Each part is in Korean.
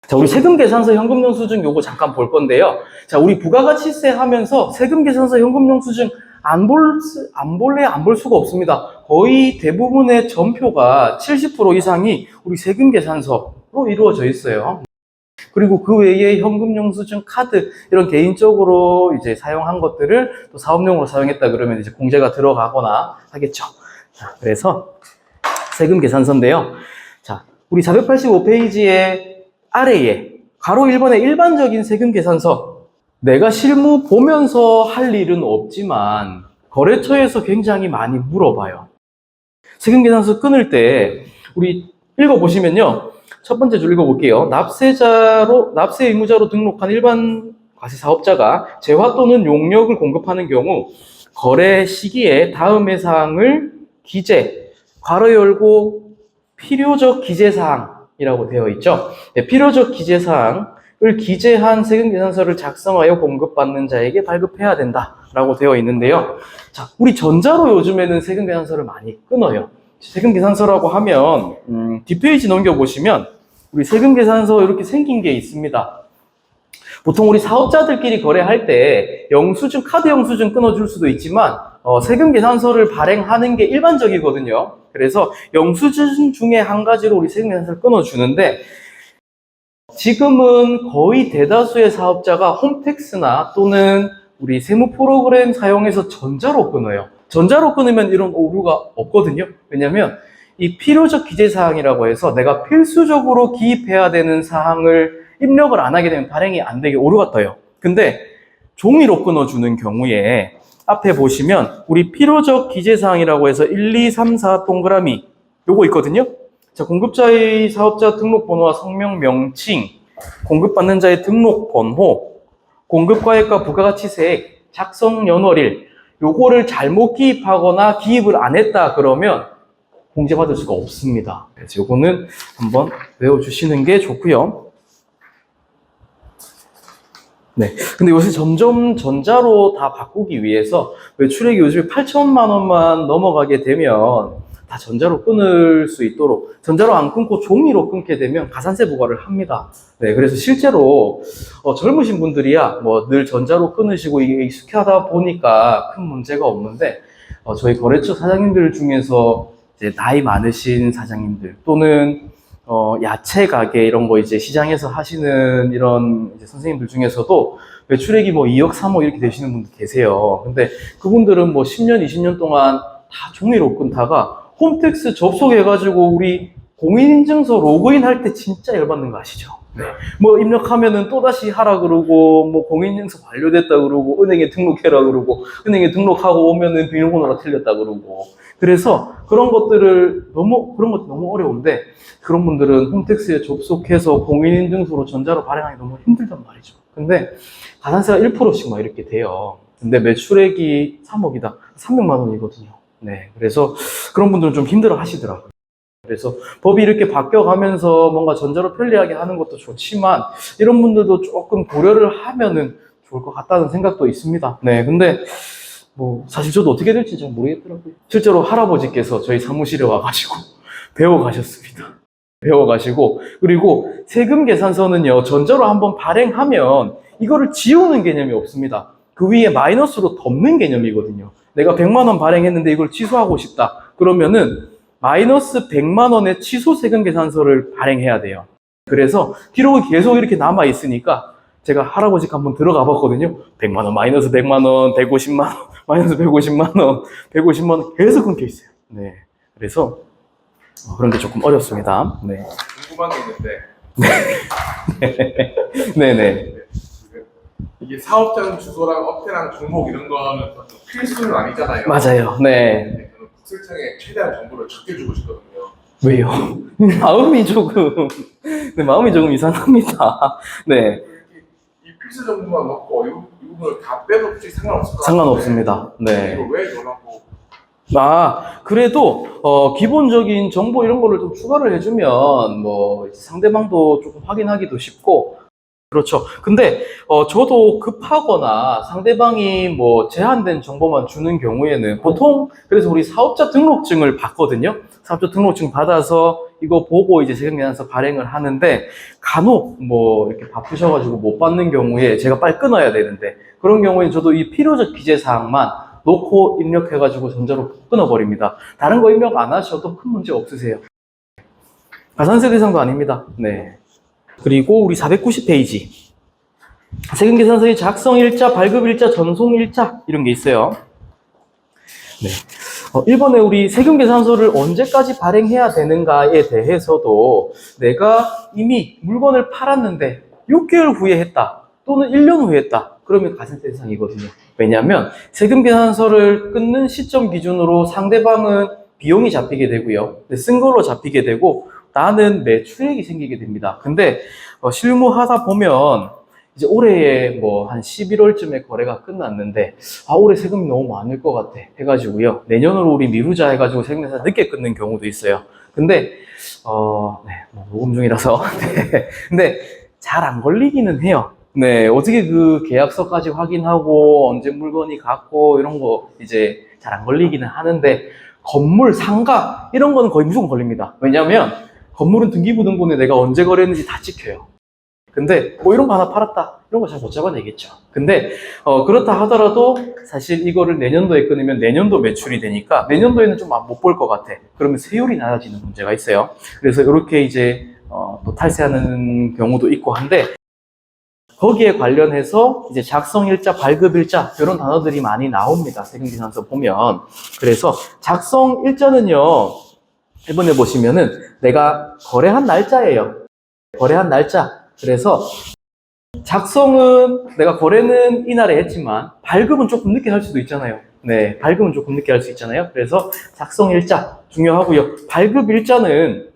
자, 우리 세금계산서 현금영수증 요거 잠깐 볼 건데요. 자, 우리 부가가치세 하면서 세금계산서 현금영수증 안 볼 수가 없습니다. 거의 대부분의 전표가 70% 이상이 우리 세금계산서로 이루어져 있어요. 그리고 그 외에 현금영수증, 카드 이런 개인적으로 이제 사용한 것들을 또 사업용으로 사용했다 그러면 이제 공제가 들어가거나 하겠죠. 자, 그래서 세금계산서인데요. 자, 우리 485페이지에 아래에 가로 1번의 일반적인 세금계산서, 내가 실무 보면서 할 일은 없지만 거래처에서 굉장히 많이 물어봐요. 세금계산서 끊을 때 우리 읽어보시면요. 첫 번째 줄 읽어볼게요. 납세 의무자로 등록한 일반 과세사업자가 재화 또는 용역을 공급하는 경우 거래 시기에 다음의 사항을 기재, 괄호 열고 필요적 기재사항이라고 되어 있죠. 네, 필요적 기재사항을 기재한 세금계산서를 작성하여 공급받는 자에게 발급해야 된다라고 되어 있는데요. 자, 우리 전자로 요즘에는 세금계산서를 많이 끊어요. 세금계산서라고 하면 뒷페이지 넘겨보시면 우리 세금계산서 이렇게 생긴 게 있습니다. 보통 우리 사업자들끼리 거래할 때 영수증, 카드 영수증 끊어줄 수도 있지만 세금계산서를 발행하는 게 일반적이거든요. 그래서 영수증 중에 한 가지로 우리 세금계산서를 끊어주는데, 지금은 거의 대다수의 사업자가 홈택스나 또는 우리 세무 프로그램 사용해서 전자로 끊어요. 전자로 끊으면 이런 오류가 없거든요. 왜냐면 이 필요적 기재사항이라고 해서 내가 필수적으로 기입해야 되는 사항을 입력을 안 하게 되면 발행이 안 되게 오류가 떠요. 근데 종이로 끊어주는 경우에 앞에 보시면 우리 필요적 기재사항이라고 해서 1, 2, 3, 4 동그라미 요거 있거든요. 자, 공급자의 사업자 등록번호와 성명, 명칭, 공급받는 자의 등록번호, 공급가액과 부가가치세액, 작성 연월일, 요거를 잘못 기입하거나 기입을 안 했다 그러면 공제받을 수가 없습니다. 그래서 요거는 한번 외워주시는 게 좋고요. 네. 근데 요새 점점 전자로 다 바꾸기 위해서 매출액이 요즘에 8천만 원만 넘어가게 되면 다 전자로 끊을 수 있도록, 전자로 안 끊고 종이로 끊게 되면 가산세 부과를 합니다. 네. 그래서 실제로 젊으신 분들이야 뭐 늘 전자로 끊으시고 이게 익숙하다 보니까 큰 문제가 없는데, 저희 거래처 사장님들 중에서 이제 나이 많으신 사장님들 또는 야채 가게 이런 거 이제 시장에서 하시는 이런 이제 선생님들 중에서도 매출액이 뭐 2억, 3억 이렇게 되시는 분들 계세요. 근데 그분들은 뭐 10년, 20년 동안 다 종이로 끊다가 홈택스 접속해가지고 우리 공인인증서 로그인 할 때 진짜 열받는 거 아시죠? 네. 뭐 입력하면은 또다시 하라 그러고, 뭐 공인인증서 완료됐다 그러고, 은행에 등록해라 그러고, 은행에 등록하고 오면은 비밀번호가 틀렸다 그러고. 그래서 그런 것들 너무 어려운데, 그런 분들은 홈택스에 접속해서 공인인증서로 전자로 발행하기 너무 힘들단 말이죠. 근데 가산세가 1%씩 막 이렇게 돼요. 근데 매출액이 3억이다. 300만 원이거든요. 네. 그래서 그런 분들은 좀 힘들어 하시더라고요. 그래서 법이 이렇게 바뀌어가면서 뭔가 전자로 편리하게 하는 것도 좋지만, 이런 분들도 조금 고려를 하면은 좋을 것 같다는 생각도 있습니다. 네. 근데 뭐 사실 저도 어떻게 될지 잘 모르겠더라고요. 실제로 할아버지께서 저희 사무실에 와가지고 배워가셨습니다. 배워가시고, 그리고 세금계산서는요, 전자로 한번 발행하면 이거를 지우는 개념이 없습니다. 그 위에 마이너스로 덮는 개념이거든요. 내가 100만 원 발행했는데 이걸 취소하고 싶다. 그러면은 마이너스 100만 원의 취소 세금계산서를 발행해야 돼요. 그래서 기록이 계속 이렇게 남아 있으니까 제가 할아버지 한번 들어가 봤거든요. 100만 원, 마이너스 100만 원, 150만 원, 마이너스 150만 원, 150만 원 계속 끊겨 있어요. 네. 그래서 그런 게 조금 어렵습니다. 네. 궁금한 게 있는데. 네네. 이게 사업장 주소랑 업태랑 종목 이런 거는 필수는 아니잖아요. 맞아요. 네. 저는 국세청에 최대한 정보를 적게 주고 싶거든요. 왜요? 마음이 조금 이상합니다. 네. 이 필수 정보만 넣고 이 부분을 다 빼도 혹시 상관없을까요? 상관없습니다. 네. 이거 왜 넣어놓고? 그래도 기본적인 정보 이런 거를 좀 추가를 해주면 뭐 상대방도 조금 확인하기도 쉽고, 그렇죠. 근데 저도 급하거나 상대방이 뭐 제한된 정보만 주는 경우에는 보통 그래서 우리 사업자 등록증을 받거든요. 사업자 등록증 받아서 이거 보고 이제 세금계산서 발행을 하는데 간혹 뭐 이렇게 바쁘셔가지고 못 받는 경우에 제가 빨리 끊어야 되는데 그런 경우에 저도 이 필요적 기재 사항만 놓고 입력해가지고 전자로 끊어버립니다. 다른 거 입력 안 하셔도 큰 문제 없으세요. 가산세 대상도 아닙니다. 네. 그리고 우리 490페이지. 세금계산서의 작성일자, 발급일자, 전송일자 이런 게 있어요. 네. 1번에 우리 세금계산서를 언제까지 발행해야 되는가에 대해서도 내가 이미 물건을 팔았는데 6개월 후에 했다 또는 1년 후에 했다 그러면 가산세 대상이거든요. 왜냐하면 세금계산서를 끊는 시점 기준으로 상대방은 비용이 잡히게 되고요. 쓴 걸로 잡히게 되고 나는 매출액이 생기게 됩니다. 근데 실무하다 보면 이제 올해에 뭐 한 11월쯤에 거래가 끝났는데 올해 세금이 너무 많을 것 같아 해가지고요. 내년으로 우리 미루자 해가지고 세금계산 늦게 끊는 경우도 있어요. 근데 네, 뭐 녹음 중이라서 네. 근데 잘 안 걸리기는 해요. 네, 어떻게 그 계약서까지 확인하고 언제 물건이 갔고 이런 거 이제 잘 안 걸리기는 하는데 건물, 상가 이런 거는 거의 무조건 걸립니다. 왜냐하면 건물은 등기부등본에 내가 언제 거래했는지 다 찍혀요. 근데 뭐 이런 거 하나 팔았다 이런 거 잘 못 잡아내겠죠. 근데 그렇다 하더라도 사실 이거를 내년도에 끊으면 내년도 매출이 되니까 내년도에는 좀 못 볼 것 같아. 그러면 세율이 낮아지는 문제가 있어요. 그래서 이렇게 이제 또 탈세하는 경우도 있고 한데 거기에 관련해서 이제 작성일자, 발급일자 이런 단어들이 많이 나옵니다. 세금계산서 보면. 그래서 작성일자는요. 이번에 보시면은 내가 거래한 날짜예요. 거래한 날짜. 그래서 작성은 내가 거래는 이날에 했지만 발급은 조금 늦게 할 수도 있잖아요. 네, 발급은 조금 늦게 할 수 있잖아요. 그래서 작성일자 중요하고요. 발급일자는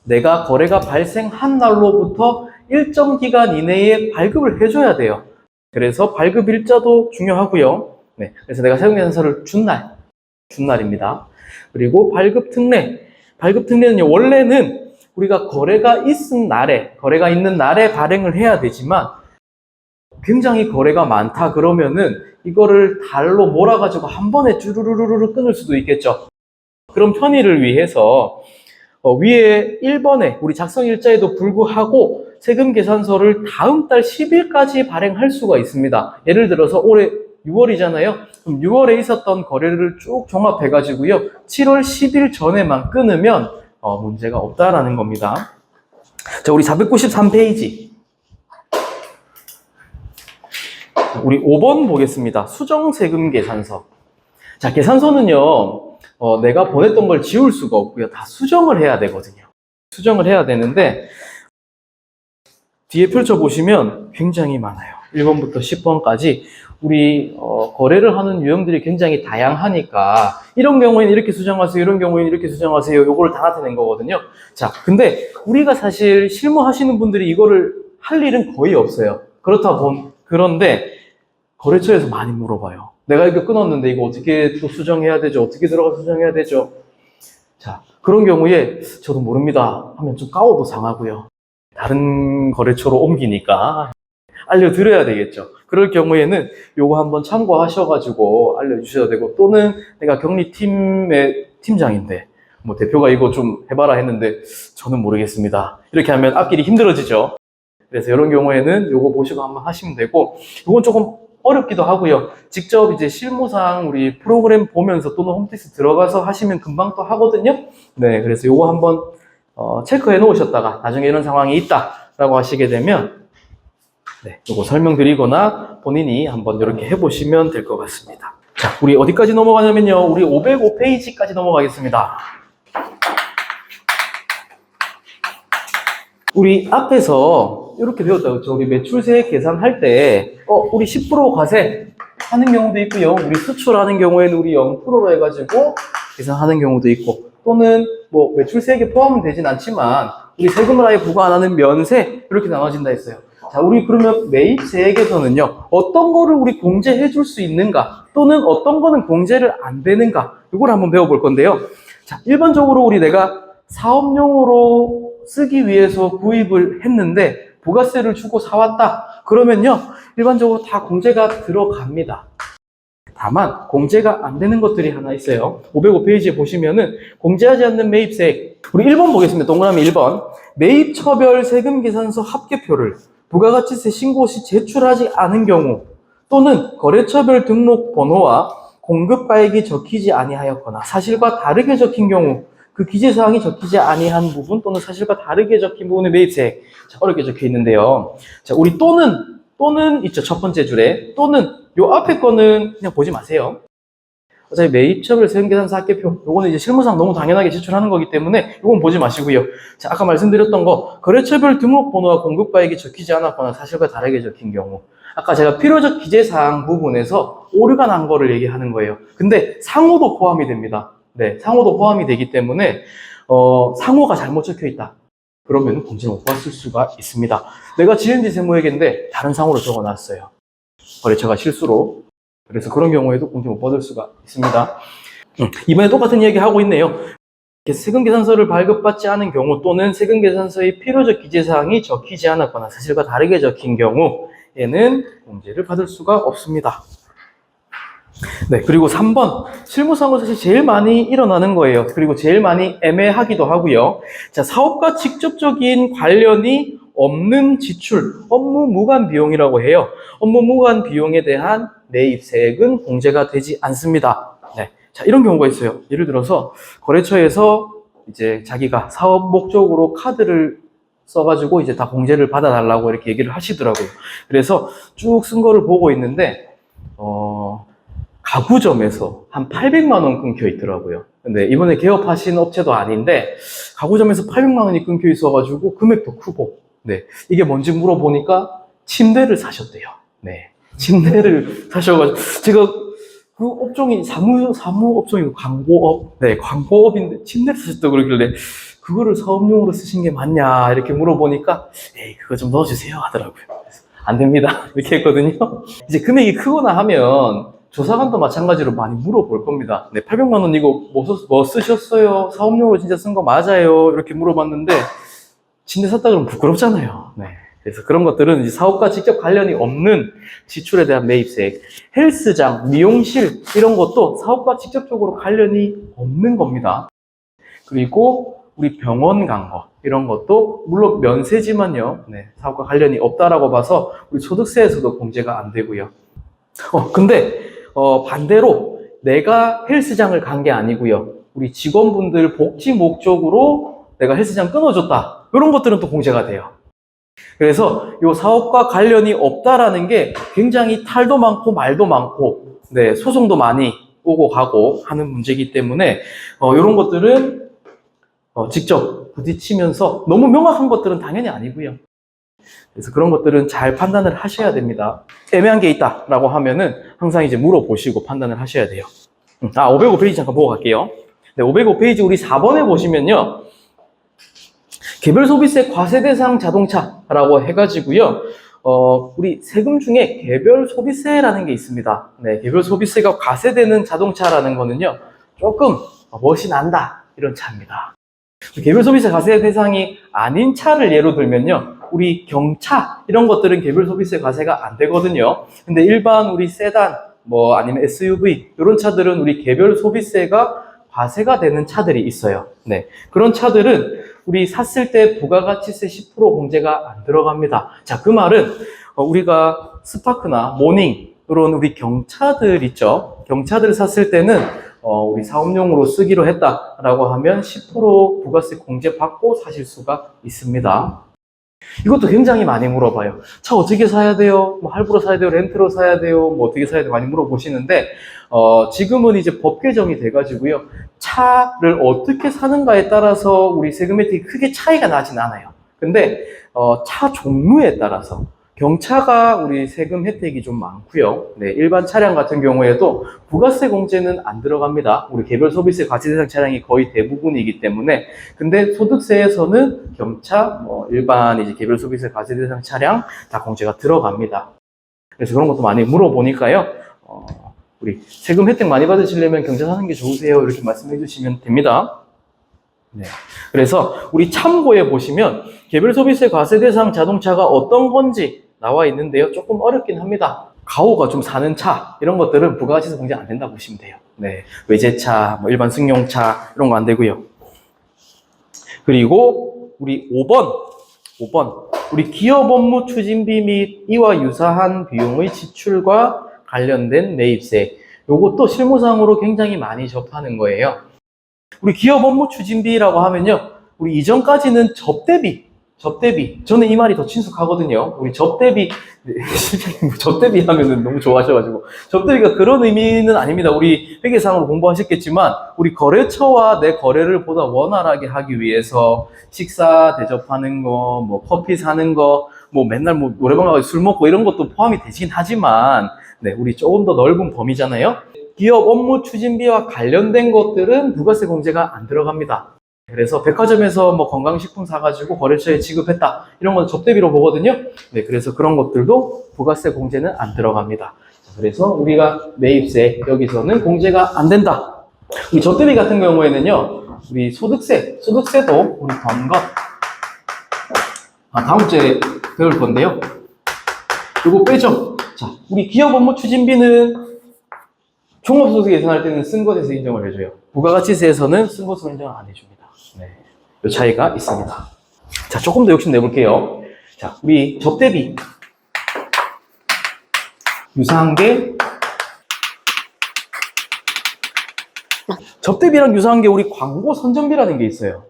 내가 거래가 발생한 날로부터 일정 기간 이내에 발급을 해줘야 돼요. 그래서 발급일자도 중요하고요. 네, 그래서 내가 세금계산서를 준 날입니다. 그리고 발급특례. 발급특례는요, 원래는 우리가 거래가 있는 날에 발행을 해야 되지만 굉장히 거래가 많다 그러면은 이거를 달로 몰아가지고 한 번에 쭈루루루루 끊을 수도 있겠죠. 그럼 편의를 위해서 위에 1번에 우리 작성일자에도 불구하고 세금계산서를 다음 달 10일까지 발행할 수가 있습니다. 예를 들어서 올해 6월이잖아요. 그럼 6월에 있었던 거래를 쭉 종합해가지고요. 7월 10일 전에만 끊으면 문제가 없다라는 겁니다. 자, 우리 493페이지. 우리 5번 보겠습니다. 수정세금계산서. 자, 계산서는요, 내가 보냈던 걸 지울 수가 없고요. 다 수정을 해야 되거든요. 수정을 해야 되는데, 뒤에 펼쳐보시면 굉장히 많아요. 1번부터 10번까지. 우리 거래를 하는 유형들이 굉장히 다양하니까 이런 경우에는 이렇게 수정하세요, 이런 경우에는 이렇게 수정하세요, 요거를 다 나타낸 거거든요. 자, 근데 우리가 사실 실무하시는 분들이 이거를 할 일은 거의 없어요. 그런데 거래처에서 많이 물어봐요. 내가 이거 끊었는데 이거 어떻게 또 수정해야 되죠? 어떻게 들어가서 수정해야 되죠? 자, 그런 경우에 저도 모릅니다 하면 좀 까워도 상하고요. 다른 거래처로 옮기니까 알려드려야 되겠죠. 그럴 경우에는 요거 한번 참고하셔가지고 알려주셔야 되고, 또는 내가 격리팀의 팀장인데 뭐 대표가 이거 좀 해봐라 했는데 저는 모르겠습니다. 이렇게 하면 앞길이 힘들어지죠. 그래서 이런 경우에는 요거 보시고 한번 하시면 되고, 요건 조금 어렵기도 하고요. 직접 이제 실무상 우리 프로그램 보면서 또는 홈택스 들어가서 하시면 금방 또 하거든요. 네, 그래서 요거 한번 체크해 놓으셨다가 나중에 이런 상황이 있다라고 하시게 되면 네, 요거 설명드리거나 본인이 한번 이렇게 해보시면 될 것 같습니다. 자, 우리 어디까지 넘어가냐면요. 우리 505페이지까지 넘어가겠습니다. 우리 앞에서 이렇게 배웠다 그렇죠? 우리 매출세 계산할 때 우리 10% 과세 하는 경우도 있고요. 우리 수출하는 경우에는 우리 0%로 해가지고 계산하는 경우도 있고, 또는 뭐 매출세액에 포함은 되진 않지만 우리 세금을 아예 부과 안 하는 면세 이렇게 나눠진다 했어요. 자, 우리 그러면 매입세액에서는요, 어떤 거를 우리 공제해 줄 수 있는가, 또는 어떤 거는 공제를 안 되는가, 이걸 한번 배워볼 건데요. 자, 일반적으로 우리 내가 사업용으로 쓰기 위해서 구입을 했는데 부가세를 주고 사왔다. 그러면요, 일반적으로 다 공제가 들어갑니다. 다만 공제가 안 되는 것들이 하나 있어요. 505페이지에 보시면은 공제하지 않는 매입세액. 우리 1번 보겠습니다. 동그라미 1번. 매입처별 세금계산서 합계표를 부가가치세 신고 시 제출하지 않은 경우 또는 거래처별 등록 번호와 공급가액이 적히지 아니하였거나 사실과 다르게 적힌 경우 그 기재사항이 적히지 아니한 부분 또는 사실과 다르게 적힌 부분의 매입세액. 자, 어렵게 적혀 있는데요. 자, 우리 또는 있죠. 첫 번째 줄에 또는 요 앞에 거는 그냥 보지 마세요. 어차피 매입처별 세금계산서 합계표 요거는 이제 실무상 너무 당연하게 제출하는 거기 때문에 요건 보지 마시고요. 자, 아까 말씀드렸던 거 거래처별 등록번호와 공급가액이 적히지 않았거나 사실과 다르게 적힌 경우 아까 제가 필요적 기재사항 부분에서 오류가 난 거를 얘기하는 거예요. 근데 상호도 포함이 됩니다. 네, 상호도 포함이 되기 때문에 상호가 잘못 적혀 있다. 그러면 공제를 못 받을 수가 있습니다. 내가 GND 세무회계인데 다른 상호로 적어놨어요. 거래처가 실수로. 그래서 그런 경우에도 공제 못 받을 수가 있습니다. 이번에 똑같은 이야기 하고 있네요. 세금계산서를 발급받지 않은 경우 또는 세금계산서의 필요적 기재사항이 적히지 않았거나 사실과 다르게 적힌 경우에는 공제를 받을 수가 없습니다. 네, 그리고 3번. 실무상으로 사실 제일 많이 일어나는 거예요. 그리고 제일 많이 애매하기도 하고요. 자, 사업과 직접적인 관련이 없는 지출, 업무 무관 비용이라고 해요. 업무 무관 비용에 대한 매입세액은 공제가 되지 않습니다. 네. 자, 이런 경우가 있어요. 예를 들어서 거래처에서 이제 자기가 사업 목적으로 카드를 써가지고 이제 다 공제를 받아달라고 이렇게 얘기를 하시더라고요. 그래서 쭉 쓴 거를 보고 있는데, 가구점에서 한 800만 원 끊겨 있더라고요. 근데 이번에 개업하신 업체도 아닌데 가구점에서 800만 원이 끊겨 있어가지고 금액도 크고 네, 이게 뭔지 물어보니까 침대를 사셨대요. 네, 침대를 사셔가지고 제가 그 업종이 사무 업종이고 광고업, 네, 광고업인데 침대를 사셨다고 그러길래 그거를 사업용으로 쓰신 게 맞냐 이렇게 물어보니까 에이 그거 좀 넣어주세요 하더라고요. 안 됩니다 이렇게 했거든요. 이제 금액이 크거나 하면 조사관도 마찬가지로 많이 물어볼 겁니다. 네, 800만 원 이거 뭐 쓰셨어요? 사업용으로 진짜 쓴 거 맞아요? 이렇게 물어봤는데 침대 샀다 그러면 부끄럽잖아요. 네, 그래서 그런 것들은 이제 사업과 직접 관련이 없는 지출에 대한 매입세액, 헬스장, 미용실 이런 것도 사업과 직접적으로 관련이 없는 겁니다. 그리고 우리 병원 간 거 이런 것도 물론 면세지만요. 네, 사업과 관련이 없다라고 봐서 우리 소득세에서도 공제가 안 되고요. 근데 반대로 내가 헬스장을 간 게 아니고요. 우리 직원분들 복지 목적으로 내가 헬스장 끊어줬다. 이런 것들은 또 공제가 돼요. 그래서 이 사업과 관련이 없다라는 게 굉장히 탈도 많고 말도 많고 네, 소송도 많이 오고 가고 하는 문제이기 때문에 이런 것들은 직접 부딪히면서 너무 명확한 것들은 당연히 아니고요. 그래서 그런 것들은 잘 판단을 하셔야 됩니다. 애매한 게 있다라고 하면은 항상 이제 물어보시고 판단을 하셔야 돼요. 505페이지 잠깐 보고 갈게요. 네, 505페이지 우리 4번에 보시면요. 개별 소비세 과세 대상 자동차라고 해가지고요. 우리 세금 중에 개별 소비세라는 게 있습니다. 네, 개별 소비세가 과세되는 자동차라는 거는요. 조금 멋이 난다. 이런 차입니다. 개별 소비세 과세 대상이 아닌 차를 예로 들면요. 우리 경차 이런 것들은 개별 소비세 과세가 안 되거든요. 근데 일반 우리 세단 아니면 SUV 이런 차들은 우리 개별 소비세가 과세가 되는 차들이 있어요. 네, 그런 차들은 우리 샀을 때 부가가치세 10% 공제가 안 들어갑니다. 자, 그 말은 우리가 스파크나 모닝 이런 우리 경차들 있죠. 경차들 샀을 때는 우리 사업용으로 쓰기로 했다라고 하면 10% 부가세 공제 받고 사실 수가 있습니다. 이것도 굉장히 많이 물어봐요. 차 어떻게 사야 돼요? 할부로 사야 돼요? 렌트로 사야 돼요? 어떻게 사야 돼요? 많이 물어보시는데, 지금은 이제 법 개정이 돼가지고요. 차를 어떻게 사는가에 따라서 우리 세금 혜택이 크게 차이가 나진 않아요. 근데, 차 종류에 따라서 경차가 우리 세금 혜택이 좀 많고요. 네, 일반 차량 같은 경우에도 부가세 공제는 안 들어갑니다. 우리 개별 소비세 과세 대상 차량이 거의 대부분이기 때문에. 근데 소득세에서는 경차, 일반 이제 개별 소비세 과세 대상 차량 다 공제가 들어갑니다. 그래서 그런 것도 많이 물어보니까요. 우리 세금 혜택 많이 받으시려면 경차 사는 게 좋으세요. 이렇게 말씀해 주시면 됩니다. 네. 그래서 우리 참고해 보시면 개별 소비세 과세 대상 자동차가 어떤 건지 나와 있는데요. 조금 어렵긴 합니다. 가오가 좀 사는 차 이런 것들은 부가가치세 공제 안 된다고 보시면 돼요. 네. 외제차, 뭐 일반 승용차 이런 거 안 되고요. 그리고 우리 5번 우리 기업 업무 추진비 및 이와 유사한 비용의 지출과 관련된 매입세. 요것도 실무상으로 굉장히 많이 접하는 거예요. 우리 기업 업무 추진비라고 하면요. 우리 이전까지는 접대비. 저는 이 말이 더 친숙하거든요. 우리 접대비, 실장님 접대비 하면은 너무 좋아하셔가지고. 접대비가 그런 의미는 아닙니다. 우리 회계상으로 공부하셨겠지만, 우리 거래처와 내 거래를 보다 원활하게 하기 위해서 식사 대접하는 거, 뭐 커피 사는 거, 뭐 맨날 뭐 노래방 가서 술 먹고 이런 것도 포함이 되긴 하지만, 네, 우리 조금 더 넓은 범위잖아요. 기업 업무 추진비와 관련된 것들은 부가세 공제가 안 들어갑니다. 그래서 백화점에서 뭐 건강식품 사가지고 거래처에 지급했다. 이런 건 접대비로 보거든요. 네, 그래서 그런 것들도 부가세 공제는 안 들어갑니다. 그래서 우리가 매입세, 여기서는 공제가 안 된다. 우리 접대비 같은 경우에는요, 우리 소득세도 우리 다음과 다음 주에 배울 건데요. 이거 빼죠. 자, 우리 기업 업무 추진비는 종합소득 예산할 때는 쓴것에서 인정을 해줘요. 부가가치세에서는 쓴것으로 인정을 안 해줍니다. 네, 이 차이가 있습니다. 자, 조금 더 욕심 내볼게요. 자, 우리 접대비 유사한 게 접대비랑 유사한 게 우리 광고 선전비라는 게 있어요.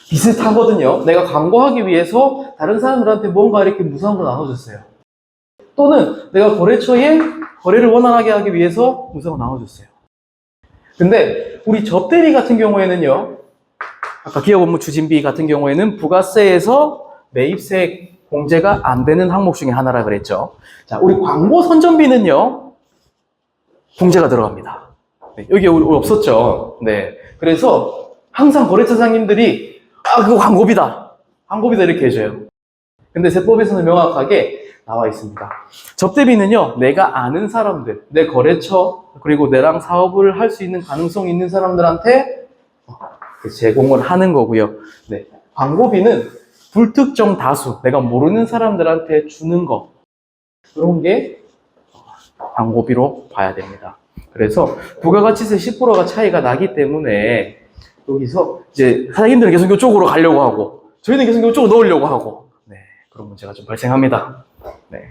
비슷하거든요. 내가 광고하기 위해서 다른 사람들한테 뭔가 이렇게 무상으로 거 나눠줬어요. 또는 내가 거래처에 거래를 원활하게 하기 위해서 무상으로 나눠줬어요. 근데 우리 접대비 같은 경우에는요, 아까 기업 업무 추진비 같은 경우에는 부가세에서 매입세 공제가 안 되는 항목 중에 하나라 그랬죠. 자, 우리 광고 선전비는요, 공제가 들어갑니다. 네, 여기 우리 없었죠. 네. 그래서 항상 거래처장님들이 그거 광고비다 이렇게 해줘요. 근데 세법에서는 명확하게 나와 있습니다. 접대비는요, 내가 아는 사람들, 내 거래처, 그리고 내랑 사업을 할 수 있는 가능성 있는 사람들한테 제공을 하는 거고요. 네. 광고비는 불특정 다수, 내가 모르는 사람들한테 주는 거. 그런 게 광고비로 봐야 됩니다. 그래서 부가가치세 10%가 차이가 나기 때문에 여기서 이제 사장님들은 계속 이쪽으로 가려고 하고 저희는 계속 이쪽으로 넣으려고 하고 네, 그런 문제가 좀 발생합니다. 네.